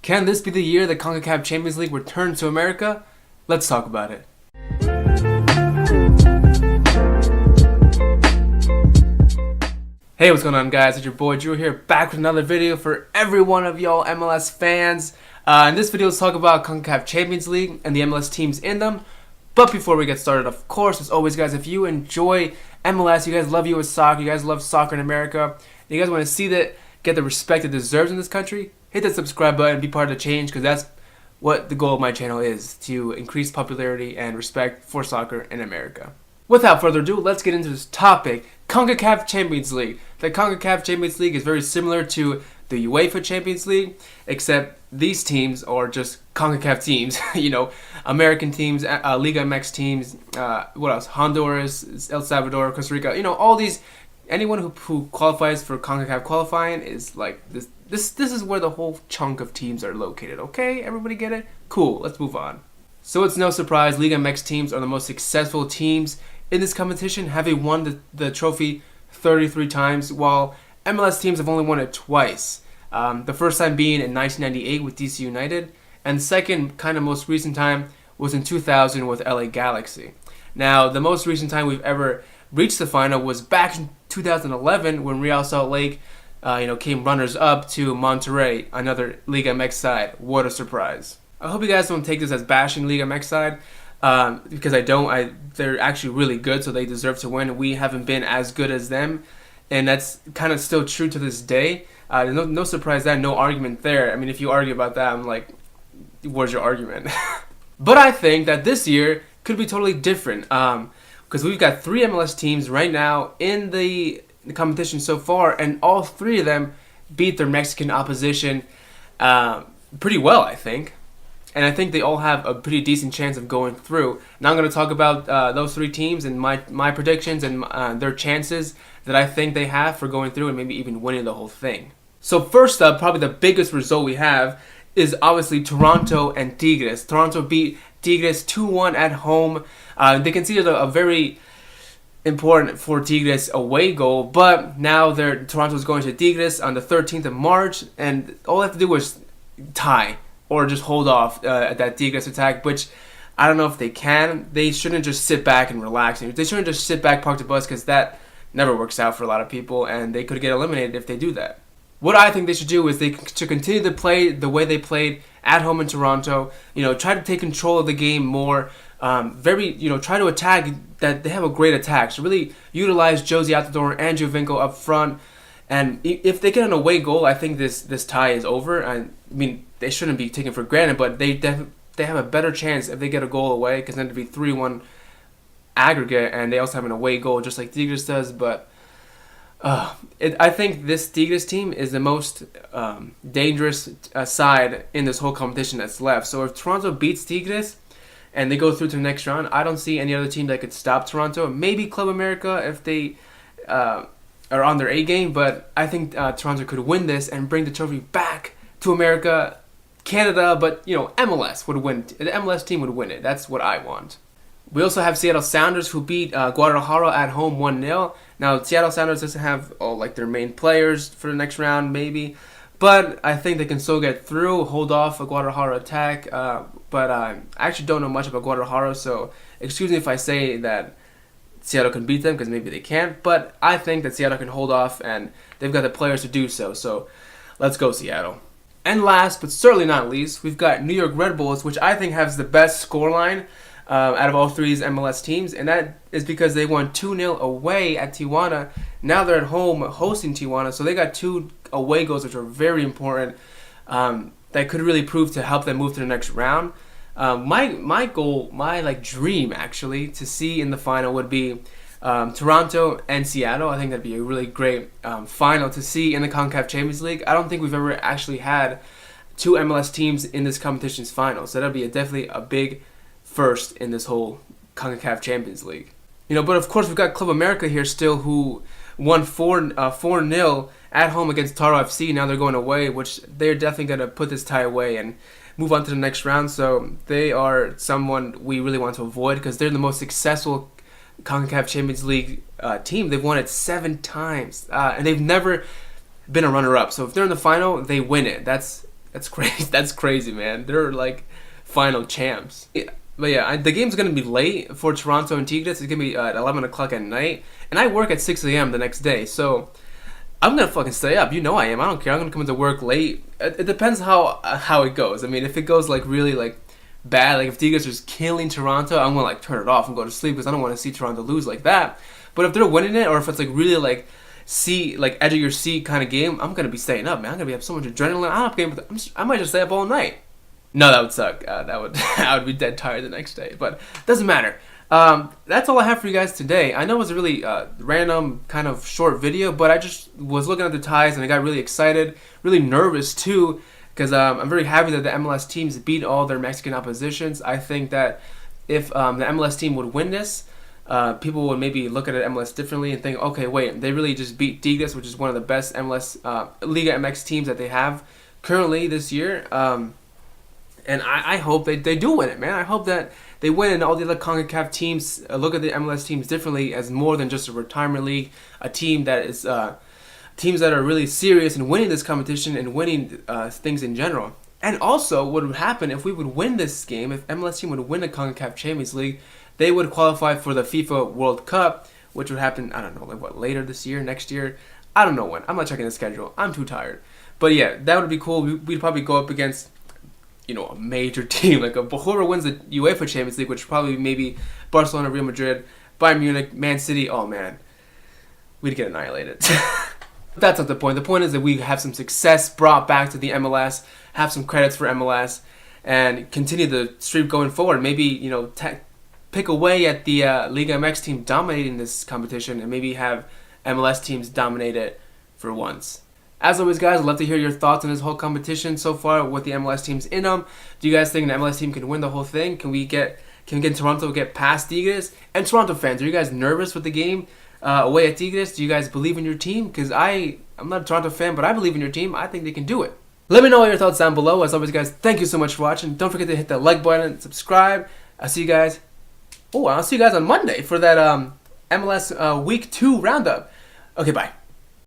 Can this be the year the Concacaf Champions League returns to America? Let's talk about it. Hey, what's going on, guys? It's your boy Drew here, back with another video for every one of y'all MLS fans. In this video, let's talk about Concacaf Champions League and the MLS teams in them. But before we get started, of course, as always, guys, if you enjoy MLS, you guys love US soccer, you guys love soccer in America, and you guys want to see that get the respect it deserves in this country, hit that subscribe button and be part of the change, because that's what the goal of my channel is, to increase popularity and respect for soccer in America. Without further ado, let's get into this topic. Concacaf Champions League. The Concacaf Champions League is very similar to the UEFA Champions League, except these teams are just Concacaf teams. You know, American teams, Liga MX teams, what else? Honduras, El Salvador, Costa Rica. You know, all these. Anyone who qualifies for Concacaf qualifying is like this. This is where the whole chunk of teams are located. Okay, everybody get it? Cool. Let's move on. So it's no surprise Liga MX teams are the most successful teams in this competition, having won the trophy 33 times, while MLS teams have only won it twice. The first time being in 1998 with DC United, and second kind of most recent time was in 2000 with LA Galaxy. Now, the most recent time we've ever reached the final was back in 2011 when Real Salt Lake came runners-up to Monterrey, another Liga MX side. What a surprise. I hope you guys don't take this as bashing Liga MX side, because I don't. They're actually really good, so they deserve to win. We haven't been as good as them, and that's kind of still true to this day. No surprise there, no argument there. I mean, if you argue about that, I'm like, where's your argument? But I think that this year could be totally different, because we've got 3 MLS teams right now in the competition so far, and all 3 of them beat their Mexican opposition pretty well, I think. And I think they all have a pretty decent chance of going through. Now I'm going to talk about those 3 teams and my predictions and their chances that I think they have for going through and maybe even winning the whole thing. So first up, probably the biggest result we have is obviously Toronto and Tigres. Toronto beat Tigres 2-1 at home. They conceded a very important for Tigres away goal, but now Toronto's going to Tigres on the 13th of March, and all they have to do is tie or just hold off at that Tigres attack, which I don't know if they can. They shouldn't just sit back and relax. They shouldn't just sit back, park the bus, because that never works out for a lot of people, and they could get eliminated if they do that. What I think they should do is they should continue to play the way they played at home in Toronto. Try to take control of the game more. Try to attack. That they have a great attack. So really utilize Josie Altidore and Giovinco up front. And if they get an away goal, I think this tie is over. I mean, they shouldn't be taken for granted, but they have a better chance if they get a goal away, because then it'd be 3-1 aggregate, and they also have an away goal just like Tigres does. But I think this Tigres team is the most dangerous side in this whole competition that's left. So if Toronto beats Tigres and they go through to the next round, I don't see any other team that could stop Toronto. Maybe Club America if they are on their A game, but I think Toronto could win this and bring the trophy back to America, Canada, but MLS would win. The MLS team would win it. That's what I want. We also have Seattle Sounders, who beat Guadalajara at home 1-0. Now, Seattle Sounders doesn't have their main players for the next round, maybe. But I think they can still get through, hold off a Guadalajara attack. But I actually don't know much about Guadalajara, so excuse me if I say that Seattle can beat them, because maybe they can't. But I think that Seattle can hold off, and they've got the players to do so. So let's go, Seattle. And last, but certainly not least, we've got New York Red Bulls, which I think has the best scoreline out of all 3 MLS teams, and that is because they won 2-0 away at Tijuana. Now they're at home hosting Tijuana, so they got 2 away goals, which are very important. That could really prove to help them move to the next round. My goal, my dream actually, to see in the final would be Toronto and Seattle. I think that'd be a really great final to see in the Concacaf Champions League. I don't think we've ever actually had 2 MLS teams in this competition's final, so that'd be definitely a big first in this whole Concacaf Champions League. But of course we've got Club America here still, who won 4-0 at home against Taro FC. Now they're going away, which they're definitely going to put this tie away and move on to the next round. So they are someone we really want to avoid, because they're the most successful Concacaf Champions League team. They've won it 7 times, and they've never been a runner-up. So if they're in the final, they win it. That's That's crazy. That's crazy, man. They're like final champs. Yeah. But yeah, the game's gonna be late for Toronto and Tigres. It's gonna be at 11 o'clock at night, and I work at 6 a.m. the next day, so I'm gonna fucking stay up. You know I am. I don't care. I'm gonna come into work late. It depends how it goes. I mean, if it goes like really like bad, like if Tigres is killing Toronto, I'm gonna like turn it off and go to sleep because I don't want to see Toronto lose like that. But if they're winning it, or if it's like really like edge of your seat kind of game, I'm gonna be staying up, man. I'm gonna have so much adrenaline. I might just stay up all night. No, that would suck. That would I would be dead tired the next day. But it doesn't matter. That's all I have for you guys today. I know it was a really random kind of short video, but I just was looking at the ties and I got really excited, really nervous too, because I'm very happy that the MLS teams beat all their Mexican oppositions. I think that if the MLS team would win this, people would maybe look at MLS differently and think, okay, wait, they really just beat Tigres, which is one of the best MLS Liga MX teams that they have currently this year. And I hope they do win it, man. I hope that they win and all the other Concacaf teams look at the MLS teams differently as more than just a retirement league, a team that is teams that are really serious in winning this competition and winning things in general. And also, what would happen if we would win this game, if MLS team would win the Concacaf Champions League, they would qualify for the FIFA World Cup, which would happen, I don't know, like what, later this year, next year? I don't know when. I'm not checking the schedule. I'm too tired. But yeah, that would be cool. We'd probably go up against, you know, a major team, like whoever wins the UEFA Champions League, which probably maybe Barcelona, Real Madrid, Bayern Munich, Man City. Oh man, we'd get annihilated. That's not the point. The point is that we have some success brought back to the MLS, have some credits for MLS, and continue the streak going forward. Maybe, you know, pick away at the Liga MX team dominating this competition, and maybe have MLS teams dominate it for once. As always, guys, I'd love to hear your thoughts on this whole competition so far with the MLS teams in them. Do you guys think an MLS team can win the whole thing? Can we get Toronto get past Tigres? And Toronto fans, are you guys nervous with the game away at Tigres? Do you guys believe in your team? Because I'm not a Toronto fan, but I believe in your team. I think they can do it. Let me know all your thoughts down below. As always, guys, thank you so much for watching. Don't forget to hit that like button, subscribe. I'll see you guys. Oh, I'll see you guys on Monday for that MLS Week 2 roundup. Okay, bye.